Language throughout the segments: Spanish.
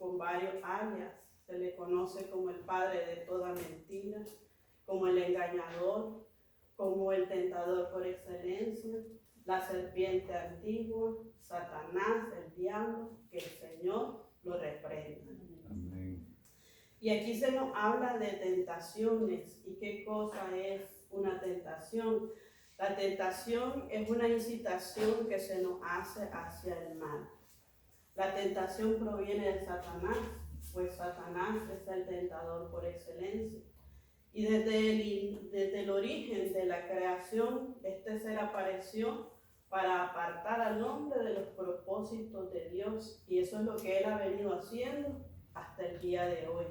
con varios alias. Se le conoce como el padre de toda mentira, como el engañador, como el tentador por excelencia, la serpiente antigua, Satanás, el diablo, que el Señor lo reprenda. Amén. Y aquí se nos habla de tentaciones. ¿Y qué cosa es una tentación? La tentación es una incitación que se nos hace hacia el mal. La tentación proviene de Satanás, pues Satanás es el tentador por excelencia. Y desde el origen de la creación, este ser apareció para apartar al hombre de los propósitos de Dios. Y eso es lo que él ha venido haciendo hasta el día de hoy.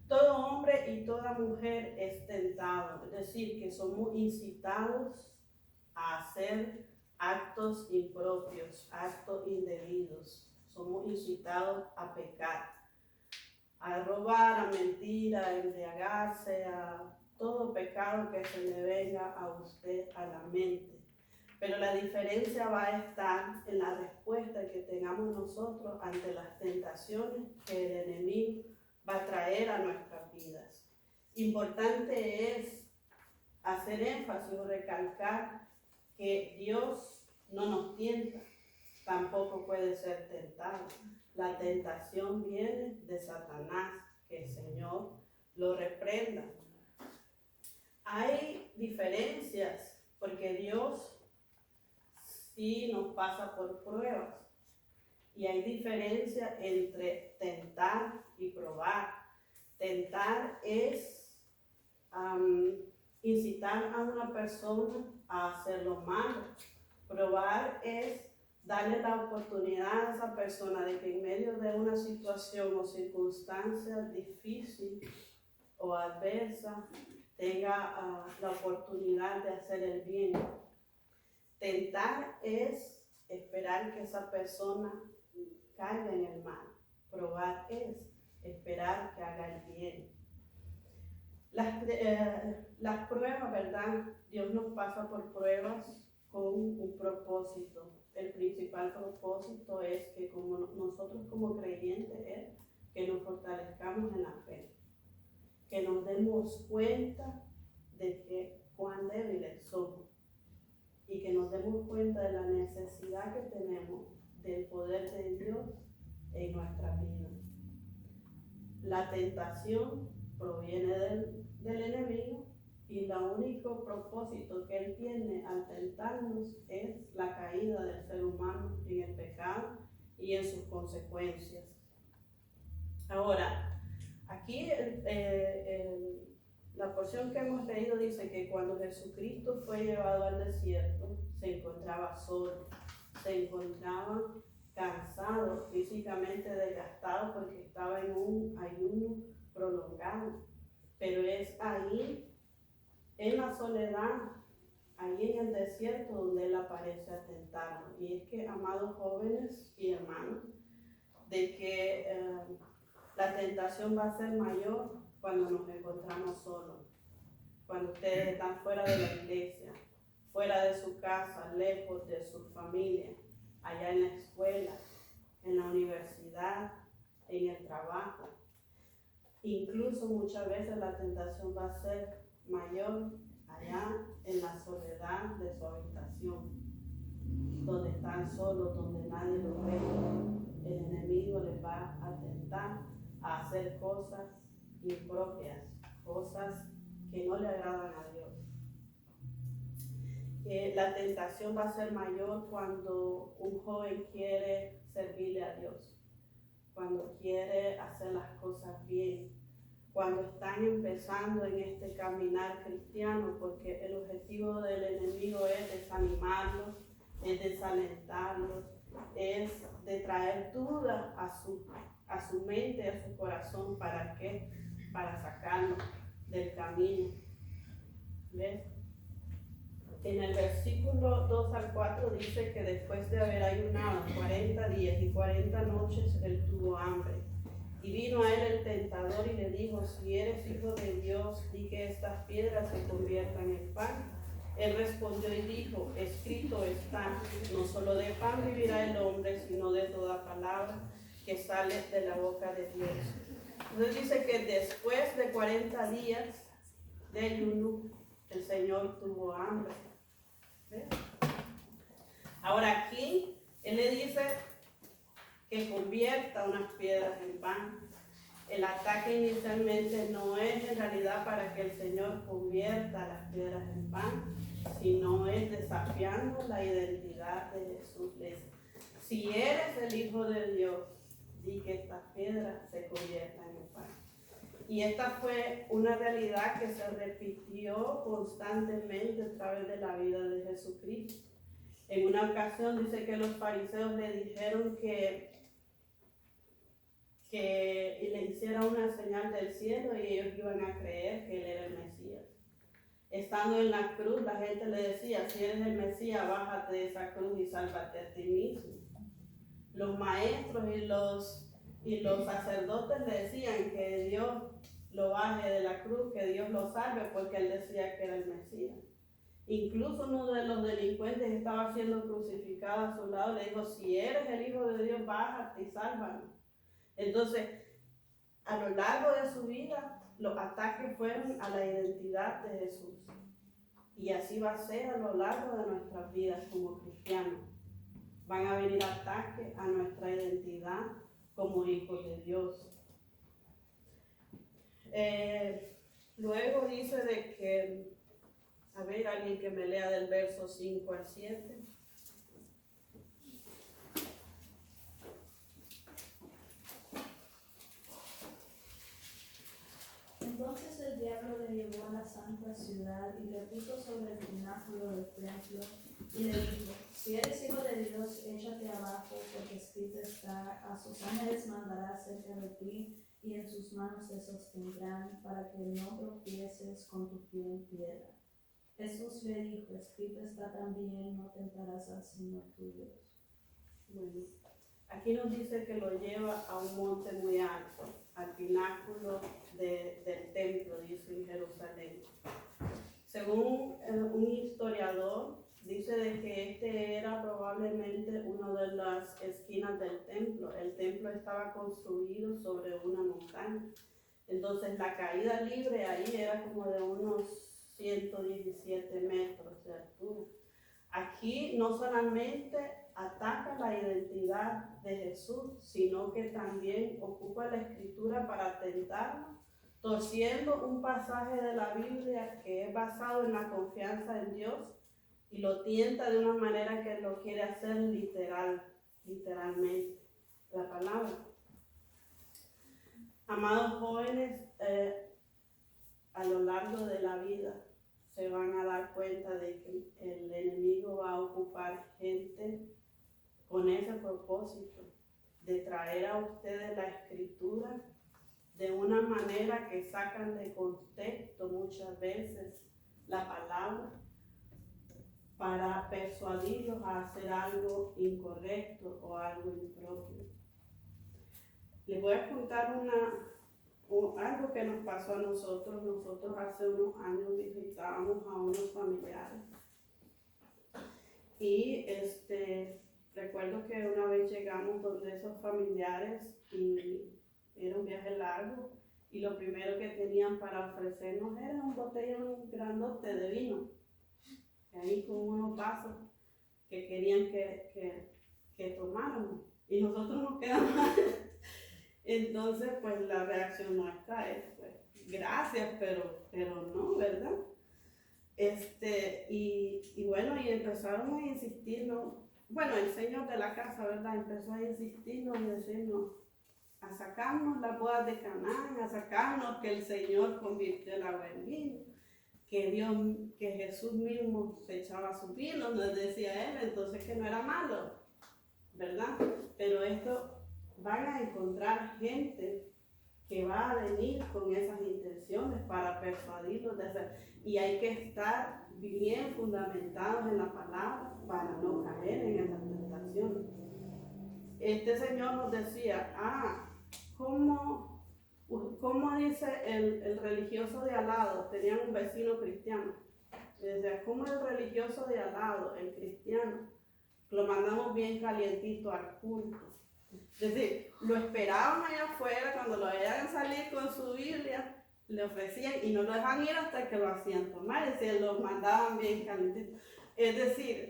Todo hombre y toda mujer es tentado, es decir, que somos incitados a hacer actos impropios, actos indebidos. Somos incitados a pecar, a robar, a mentir, a embriagarse, a todo pecado que se le venga a usted a la mente. Pero la diferencia va a estar en la respuesta que tengamos nosotros ante las tentaciones que el enemigo va a traer a nuestras vidas. Importante es hacer énfasis o recalcar que Dios no nos tienta, tampoco puede ser tentado. La tentación viene de Satanás, que el Señor lo reprenda. Hay diferencias, porque Dios sí nos pasa por pruebas. Y hay diferencia entre tentar y probar. Tentar es incitar a una persona a hacer lo malo. Probar es darle la oportunidad a esa persona de que en medio de una situación o circunstancia difícil o adversa tenga la oportunidad de hacer el bien. Tentar es esperar que esa persona caiga en el mal. Probar es esperar que haga el bien. Las pruebas, ¿verdad? Dios nos pasa por pruebas con un propósito. El principal propósito es que como nosotros como creyentes es que nos fortalezcamos en la fe, que nos demos cuenta de que cuán débiles somos y que nos demos cuenta de la necesidad que tenemos del poder de Dios en nuestra vida. La tentación proviene del enemigo y el único propósito que él tiene al tentarnos es la caída del ser humano en el pecado y en sus consecuencias. Ahora, aquí la porción que hemos leído dice que cuando Jesucristo fue llevado al desierto, se encontraba solo, se encontraba cansado, físicamente desgastado porque estaba en un ayuno prolongado. Pero es ahí, en la soledad, ahí en el desierto, donde Él aparece a tentarnos. Y es que, amados jóvenes y hermanos, de que la tentación va a ser mayor cuando nos encontramos solos, cuando ustedes están fuera de la iglesia, fuera de su casa, lejos de su familia, allá en la escuela, en la universidad, en el trabajo. Incluso muchas veces la tentación va a ser mayor allá en la soledad de su habitación, donde están solos, donde nadie los ve. El enemigo les va a tentar a hacer cosas impropias, cosas que no le agradan a Dios. La tentación va a ser mayor cuando un joven quiere servirle a Dios, cuando quiere hacer las cosas bien, cuando están empezando en este caminar cristiano, porque el objetivo del enemigo es desanimarlos, es desalentarlos, es de traer dudas a su mente, a su corazón. ¿Para qué? Para sacarlos del camino. ¿Ves? En el versículo 2 al 4 dice que después de haber ayunado 40 días y 40 noches, él tuvo hambre. Y vino a él el tentador y le dijo: si eres hijo de Dios, di que estas piedras se conviertan en pan. Él respondió y dijo: escrito está, no solo de pan vivirá el hombre, sino de toda palabra que sale de la boca de Dios. Entonces dice que después de 40 días de ayuno, el Señor tuvo hambre. ¿Ves? Ahora aquí, Él le dice que convierta unas piedras en pan. El ataque inicialmente no es en realidad para que el Señor convierta las piedras en pan, sino es desafiando la identidad de Jesús. Le dice, si eres el Hijo de Dios, di que estas piedras se conviertan en pan. Y esta fue una realidad que se repitió constantemente a través de la vida de Jesucristo. En una ocasión dice que los fariseos le dijeron que le hiciera una señal del cielo y ellos iban a creer que él era el Mesías. Estando en la cruz, la gente le decía, si eres el Mesías, bájate de esa cruz y sálvate a ti mismo. Los maestros y los sacerdotes le decían que Dios lo baje de la cruz, que Dios lo salve, porque él decía que era el Mesías. Incluso uno de los delincuentes que estaba siendo crucificado a su lado le dijo, si eres el Hijo de Dios, bájate y sálvanos. Entonces, a lo largo de su vida, los ataques fueron a la identidad de Jesús. Y así va a ser a lo largo de nuestras vidas como cristianos. Van a venir ataques a nuestra identidad como hijos de Dios. Luego dice de que, a ver, alguien que me lea del verso 5 al 7. Entonces el diablo le llevó a la santa ciudad y le puso sobre el pináculo del templo y le dijo, si eres hijo de Dios, échate abajo, porque escrito está, a sus ángeles mandará cerca de ti y en sus manos te sostendrán para que no tropieces con tu pie en piedra. Jesús le dijo, escrito está también, no tentarás al Señor tu Dios. Bueno, aquí nos dice que lo lleva a un monte muy alto, al pináculo del templo, dice en Jerusalén. Según un historiador, dice de que este era probablemente una de las esquinas del templo. El templo estaba construido sobre una montaña. Entonces la caída libre ahí era como de unos 117 metros de altura. Aquí no solamente ataca la identidad de Jesús, sino que también ocupa la escritura para tentarnos, torciendo un pasaje de la Biblia que es basado en la confianza en Dios y lo tienta de una manera que lo quiere hacer literalmente, la palabra. Amados jóvenes, a lo largo de la vida se van a dar cuenta de que el enemigo va a ocupar gente con ese propósito de traer a ustedes la escritura de una manera que sacan de contexto muchas veces la palabra para persuadirlos a hacer algo incorrecto o algo impropio. Les voy a contar algo que nos pasó a nosotros. Nosotros hace unos años visitábamos a unos familiares y recuerdo que una vez llegamos donde esos familiares y era un viaje largo y lo primero que tenían para ofrecernos era un botellón grandote de vino, ahí con unos vasos que querían que tomáramos y nosotros nos quedamos. Entonces pues la reacción nuestra es pues, gracias, pero no, ¿verdad? Y bueno, y empezaron a insistirnos, bueno, el señor de la casa, ¿verdad? Empezó a insistirnos y decirnos, a sacarnos las bodas de Canaán, a sacarnos que el Señor convirtió el agua en vino, que Jesús mismo se echaba su vino, nos decía él, entonces que no era malo, ¿verdad? Pero esto van a encontrar gente que va a venir con esas intenciones para persuadirlos de hacer, y hay que estar bien fundamentados en la palabra para no caer en esa tentación. Este señor nos decía, ¿cómo dice el religioso de al lado? Tenían un vecino cristiano. Decía, ¿cómo el religioso de al lado, el cristiano, lo mandamos bien calientito al culto? Es decir, lo esperaban allá afuera, cuando lo veían salir con su Biblia, le ofrecían y no lo dejaban ir hasta que lo hacían tomar, es decir, los mandaban bien calentitos. Es decir,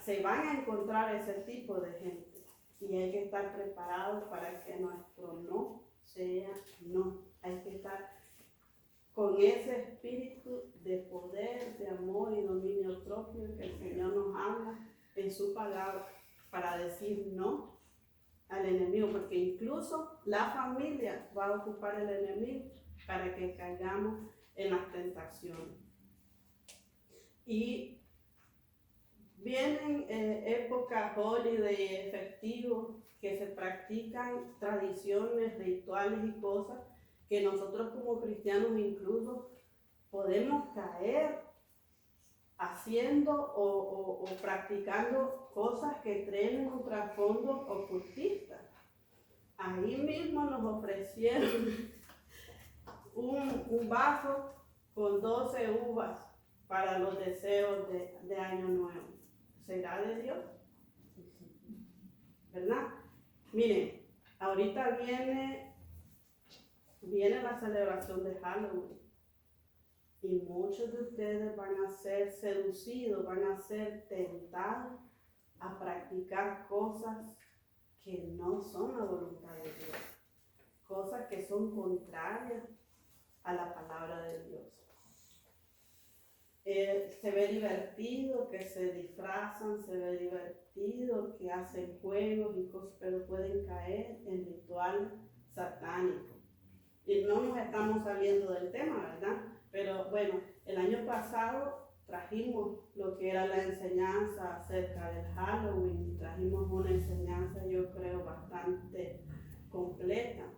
se van a encontrar ese tipo de gente y hay que estar preparados para que nuestro no sea no. Hay que estar con ese espíritu de poder, de amor y dominio propio que el Señor nos habla en su palabra para decir no al enemigo, porque incluso la familia va a ocupar el enemigo para que caigamos en las tentaciones. Y vienen épocas holiday, festivos, que se practican tradiciones, rituales y cosas que nosotros como cristianos incluso podemos caer haciendo o practicando cosas que traen un trasfondo ocultista. Ahí mismo nos ofrecieron un vaso con 12 uvas para los deseos de Año Nuevo. ¿Será de Dios? ¿Verdad? Miren, ahorita viene la celebración de Halloween y muchos de ustedes van a ser seducidos, van a ser tentados a practicar cosas que no son la voluntad de Dios, cosas que son contrarias a la palabra de Dios. Se ve divertido que se disfrazan, se ve divertido que hacen juegos y cosas, pero pueden caer en ritual satánico. Y no nos estamos saliendo del tema, ¿verdad? Pero bueno, el año pasado trajimos lo que era la enseñanza acerca del Halloween, trajimos una enseñanza yo creo bastante completa.